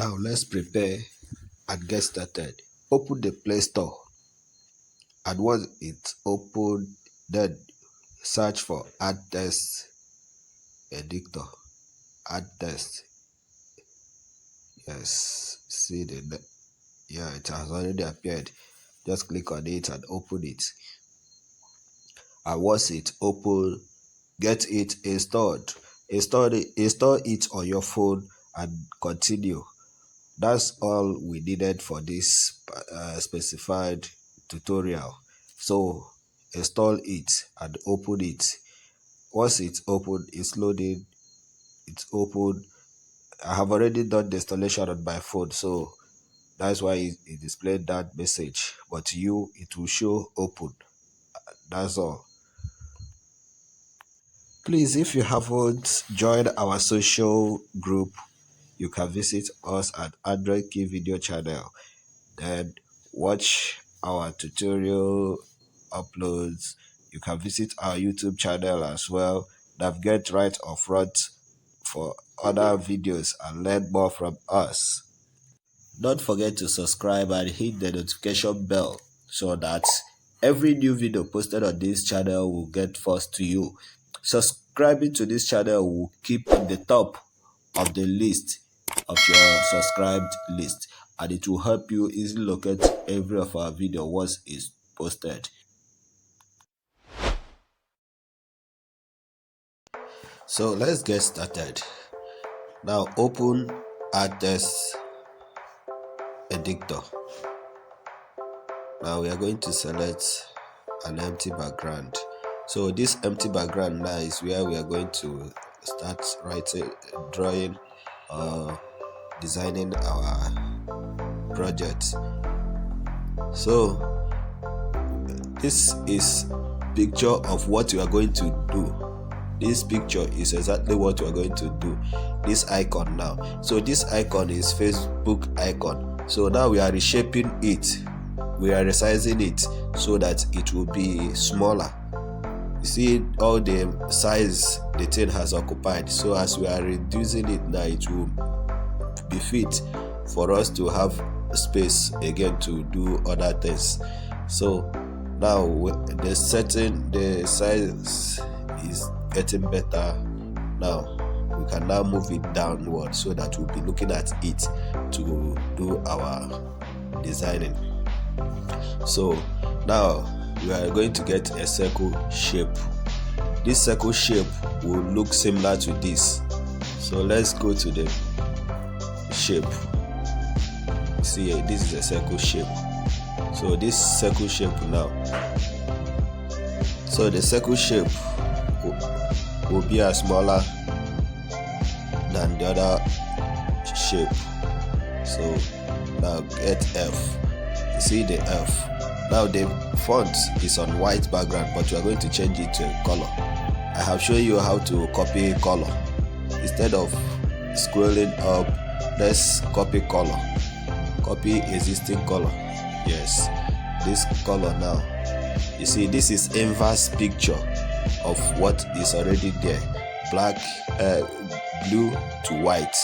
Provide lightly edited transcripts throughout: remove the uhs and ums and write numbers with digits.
Now let's prepare and get started. Open the Play Store, and once it's open, then search for AdTest Editor. AdTest. Yes, see yeah, it has already appeared. Just click on it and open it. And once it's open, get it installed. Install it on your phone and continue. That's all we needed for this specified tutorial. So install it and open it. Once it's open, it's loading, it's open. I have already done the installation on my phone, so that's why it displayed that message. But it will show open. That's all. Please, if you haven't joined our social group, you can visit us at Android Key Video channel. Then watch our tutorial uploads. You can visit our YouTube channel as well. Navigate right or front for other videos and learn more from us. Don't forget to subscribe and hit the notification bell so that every new video posted on this channel will get first to you. Subscribing to this channel will keep in the top of the list of your subscribed list, and it will help you easily locate every of our video once it's posted. So let's get started. Now open AdTest Editor. Now we are going to select an empty background. So this empty background now is where we are going to start writing, drawing, designing our project. So this is picture of what you are going to do. This picture is exactly what we are going to do. This icon now. So this icon is Facebook icon. So now we are reshaping it. We are resizing it so that it will be smaller. You see all the size the thing has occupied. So as we are reducing it now, it will be fit for us to have space again to do other things. So now the size is getting better. Now we can now move it downward so that we'll be looking at it to do our designing. So now we are going to get a circle shape. This circle shape will look similar to this. So let's go to the shape. See, this is a circle shape. So this circle shape now. So the circle shape will be as smaller than the other shape. So now get F. You see the F. Now the font is on white background, but we are going to change it to color. I have shown you how to copy color. Instead of scrolling up, let's copy color. Copy existing color. Yes, this color now. You see, this is inverse picture of what is already there. Black, blue to white.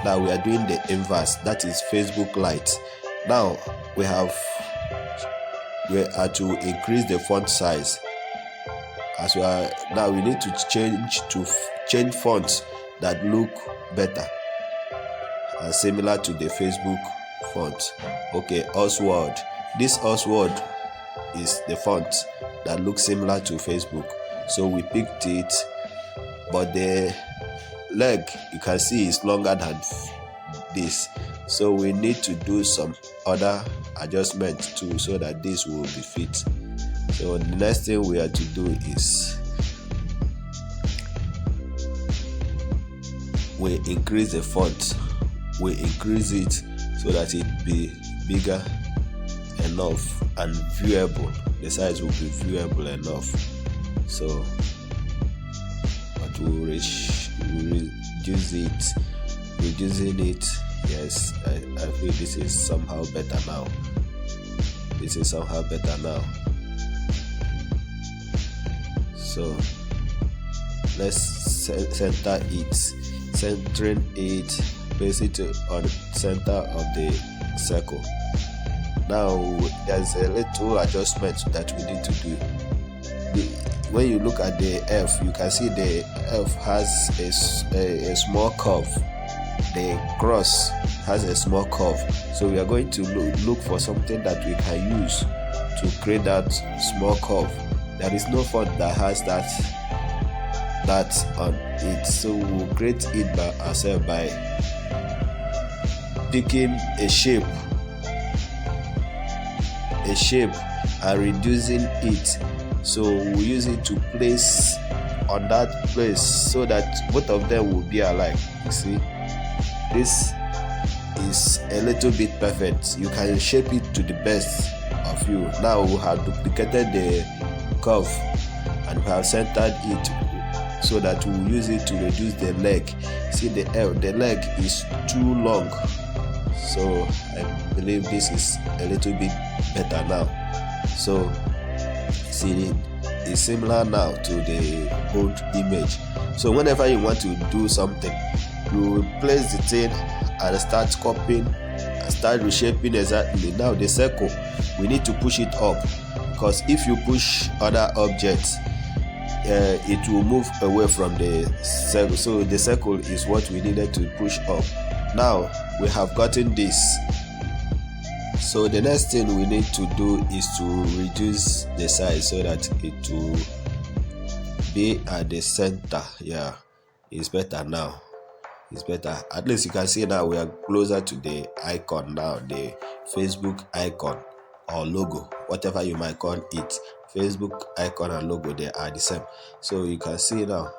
Now we are doing the inverse. That is Facebook light. Now we are to increase the font size. As we are now, we need to change fonts that look better and similar to the Facebook font. Okay, Oswald. This Oswald is the font that looks similar to Facebook. So we picked it, but the leg you can see is longer than this. So we need to do some other adjustment too so that this will be fit. So the next thing we have to do is we increase the font. We increase it so that it be bigger enough and viewable. The size will be viewable enough. So but we'll reduce it. Reducing it. Yes, I feel this is somehow better now. This is somehow better now. So let's center it. Centering it place it on the center of the circle. Now there's a little adjustment that we need to do. When you look at the F, you can see the F has a small curve. The cross has a small curve. So we are going to look for something that we can use to create that small curve. There is no font that has that on it, so we'll create it by ourselves by picking a shape and reducing it. So we'll use it to place on that place so that both of them will be alike. You see, this is a little bit perfect. You can shape it to the best of you. Now we have duplicated the curve and we have centered it so that we will use it to reduce the leg. See, the leg is too long, so I believe this is a little bit better now. So see, it's similar now to the old image. So whenever you want to do something, you place the thing and start copying and start reshaping exactly. Now the circle, we need to push it up, because if you push other objects, it will move away from the circle. So the circle is what we needed to push up. Now we have gotten this. So the next thing we need to do is to reduce the size so that it will be at the center. Yeah, it's better now. It's better. At least you can see now we are closer to the icon now, the Facebook icon or logo, whatever you might call it. Facebook icon and logo, they are the same. So you can see now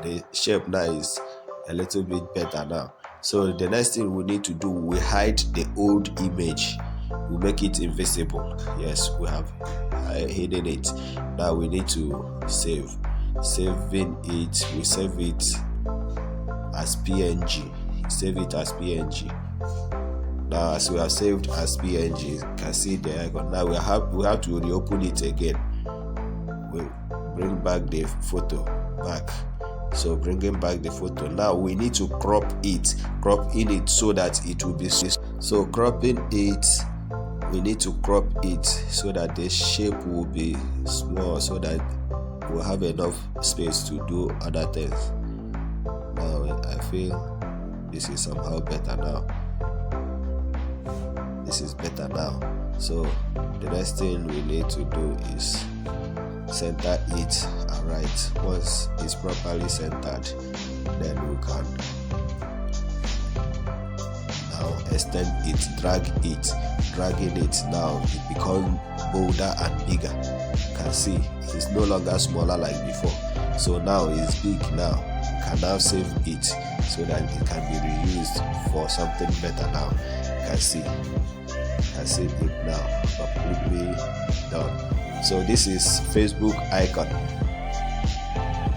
the shape now is a little bit better now. So the next thing we need to do, we hide the old image. We make it invisible. Yes, we have hidden it. Now we need to saving it. We save it as PNG. Save it as PNG. Now, as we have saved as PNG, you can see the icon. Now we have to reopen it again. We bring back the photo back. So bringing back the photo. Now we need to crop in it so that it will be. So cropping it, we need to crop it so that the shape will be small, so that we'll have enough space to do other things. Now I feel this is somehow better now. This is better now. So the next thing we need to do is center it right. Once it's properly centered, then we can now extend it, dragging it. Now it becomes bolder and bigger. You can see it's no longer smaller like before. So now it's big now. You can now save it so that it can be reused for something better now. You can see it now completely done. So this is Facebook icon.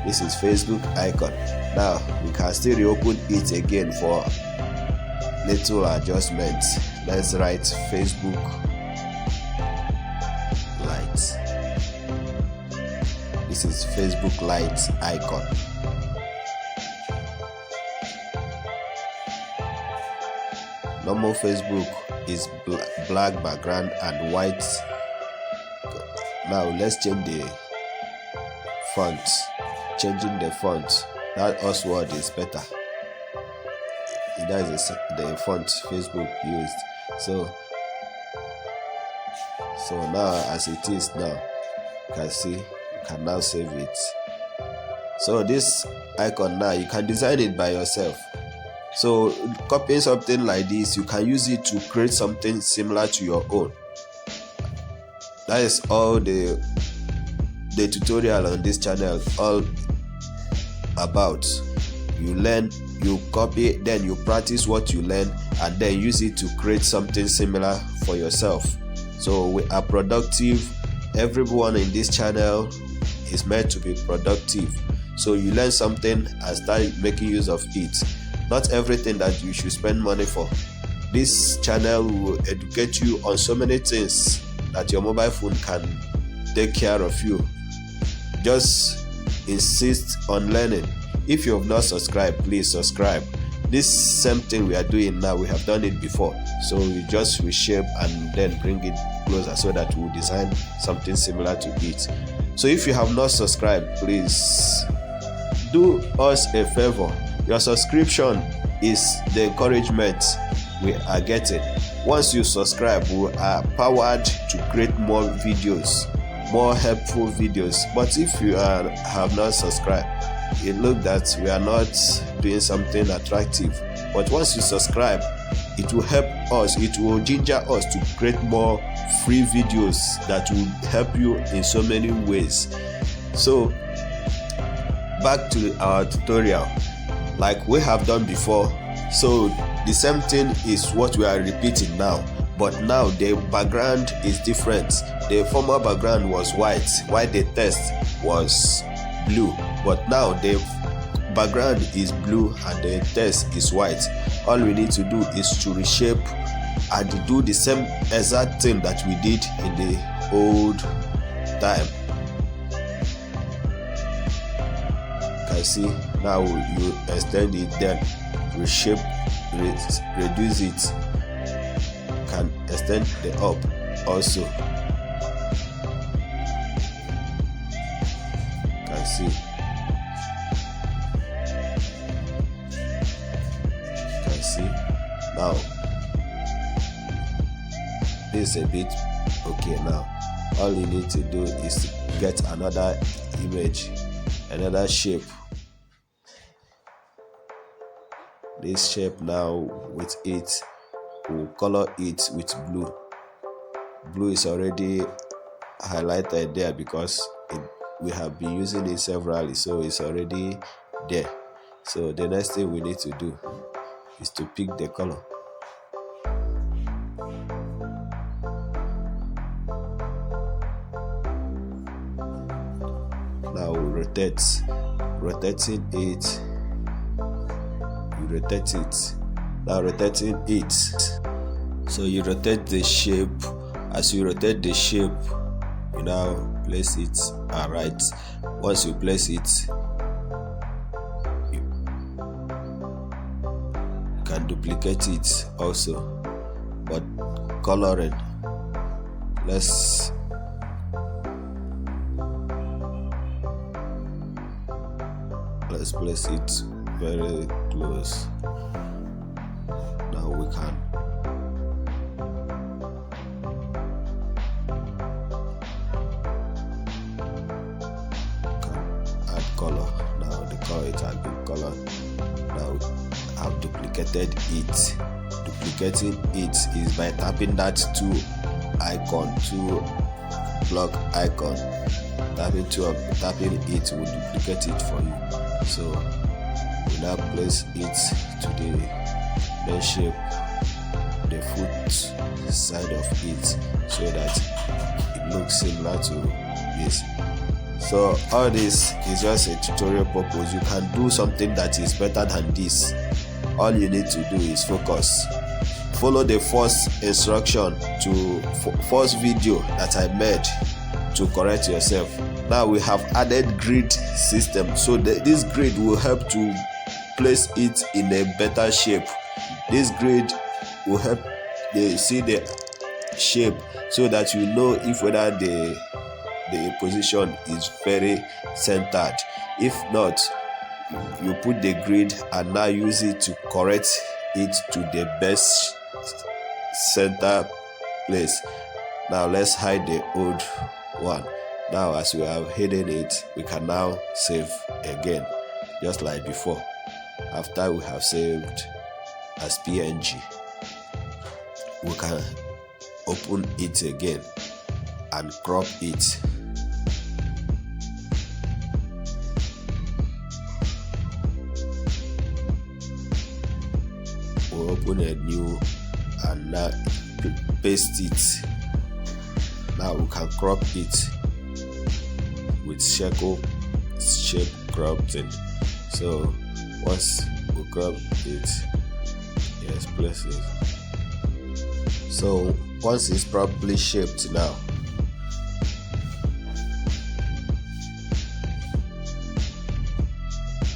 This is Facebook icon. Now we can still reopen it again for little adjustments. Let's write Facebook Lite. This is Facebook Lite icon. Normal Facebook is black background and white. Now let's change the font. Changing the font. That Oswald is better. That is the font Facebook used. So now as it is now, you can see, you can now save it. So this icon now, you can design it by yourself. So copying something like this, you can use it to create something similar to your own. That is all the tutorial on this channel all about. You learn, you copy, then you practice what you learn, and then use it to create something similar for yourself. So we are productive. Everyone in this channel is meant to be productive. So you learn something and start making use of it. Not everything that you should spend money for. This channel will educate you on so many things that your mobile phone can take care of you. Just insist on learning. If you have not subscribed, please subscribe this same thing we are doing now, we have done it before, so we just reshape and then bring it closer so that we'll design something similar to it. So if you have not subscribed, please do us a favor. Your subscription is the encouragement we are getting. Once you subscribe, we are powered to create more videos, more helpful videos. But if you have not subscribed, it looks that we are not doing something attractive. But once you subscribe, it will help us, it will ginger us to create more free videos that will help you in so many ways. So back to our tutorial, like we have done before. So the same thing is what we are repeating now, but now the background is different. The former background was white while the text was blue, but now the background is blue and the text is white. All we need to do is to reshape and do the same exact thing that we did in the old time. Can see now you extend it, then reshape, reduce it, can extend the up also. Can see, can see now this is a bit okay. Now all you need to do is to get another image, another shape. This shape now with it, we'll color it with blue. Blue is already highlighted there because we have been using it severally, so it's already there. So the next thing we need to do is to pick the color. Now we rotating it. Rotate it. Now rotating it, so you rotate the shape. As you rotate the shape, you now place it right. Once you place it, you can duplicate it also, but coloring, let's place it very close. Now we can add color. Now the color, it has been colored. Now I've duplicated it. Duplicating it is by tapping that two block icon. Tapping it will duplicate it for you. So we now place it to the main shape, the foot side of it, so that it looks similar to this. So all this is just a tutorial purpose. You can do something that is better than this. All you need to do is focus. Follow the first instruction to first video that I made to correct yourself. Now we have added grid system, so this grid will help to place it in a better shape. This grid will help you see the shape, so that you know if whether the position is very centered. If not, you put the grid and now use it to correct it to the best center place. Now let's hide the old one. Now as we have hidden it, we can now save again, just like before. After we have saved as PNG, we can open it again and crop it. We'll open a new and now paste it. Now we can crop it with shape crop thing. So once we crop it, yes, place it. So once it's properly shaped, now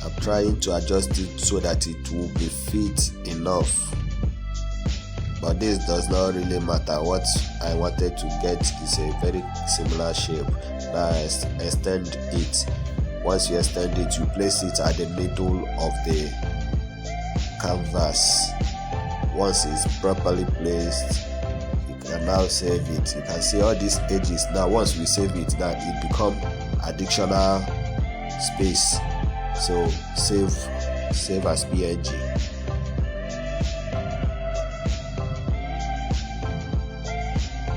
I trying to adjust it so that it will be fit enough. But this does not really matter. What I wanted to get is a very similar shape. Now I extend it. Once you extend it, you place it at the middle of the canvas. Once it's properly placed, you can now save it. You can see all these edges. Now once we save it, now it becomes additional space. So save as PNG.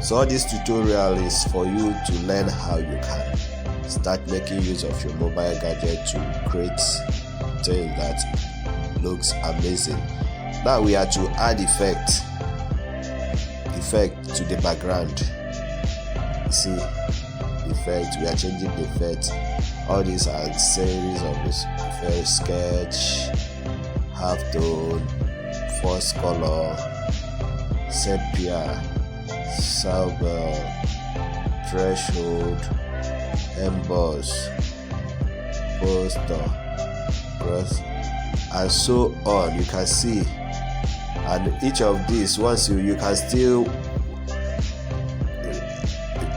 So this tutorial is for you to learn how you can start making use of your mobile gadget to create things that looks amazing. Now we are to add effect to the background. You see, effect, we are changing the effect. All these are series of this effect: sketch, halftone, force color, sepia, Salbel, threshold, emboss, poster, cross, and so on. You can see, and each of these, once you can still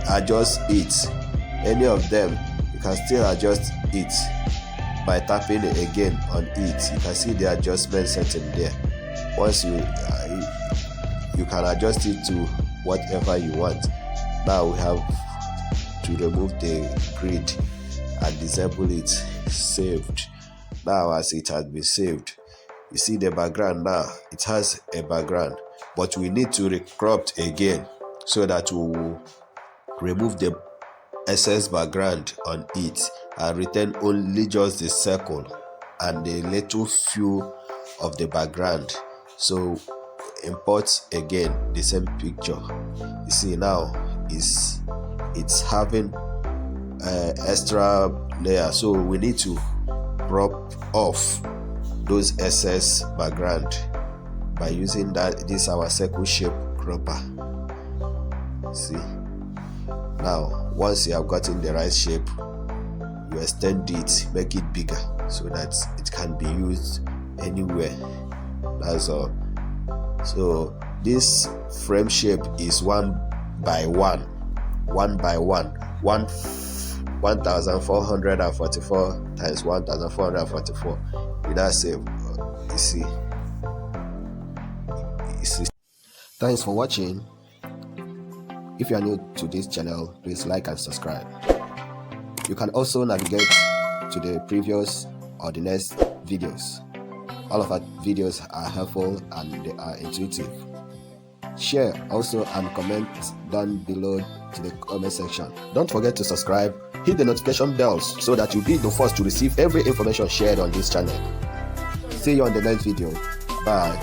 adjust it. Any of them, you can still adjust it by tapping again on it. You can see the adjustment setting there. Once you can adjust it to whatever you want. Now we have to remove the grid and disable it. Saved. Now as it has been saved, you see the background. Now it has a background, but we need to recrop again so that we will remove the excess background on it and retain only just the circle and the little few of the background. So import again the same picture. You see now it's having extra layer, so we need to crop off those excess background by using this our circle shape cropper. See, now once you have gotten the right shape, you extend it, make it bigger so that it can be used anywhere. That's all. So this frame shape is 1444 times 1444 with that save. You see. Thanks for watching. If you are new to this channel, please like and subscribe. You can also navigate to the previous or the next videos. All of our videos are helpful and they are intuitive. Share also and comment down below to the comment section. Don't forget to subscribe, hit the notification bells so that you'll be the first to receive every information shared on this channel. See you on the next video. Bye.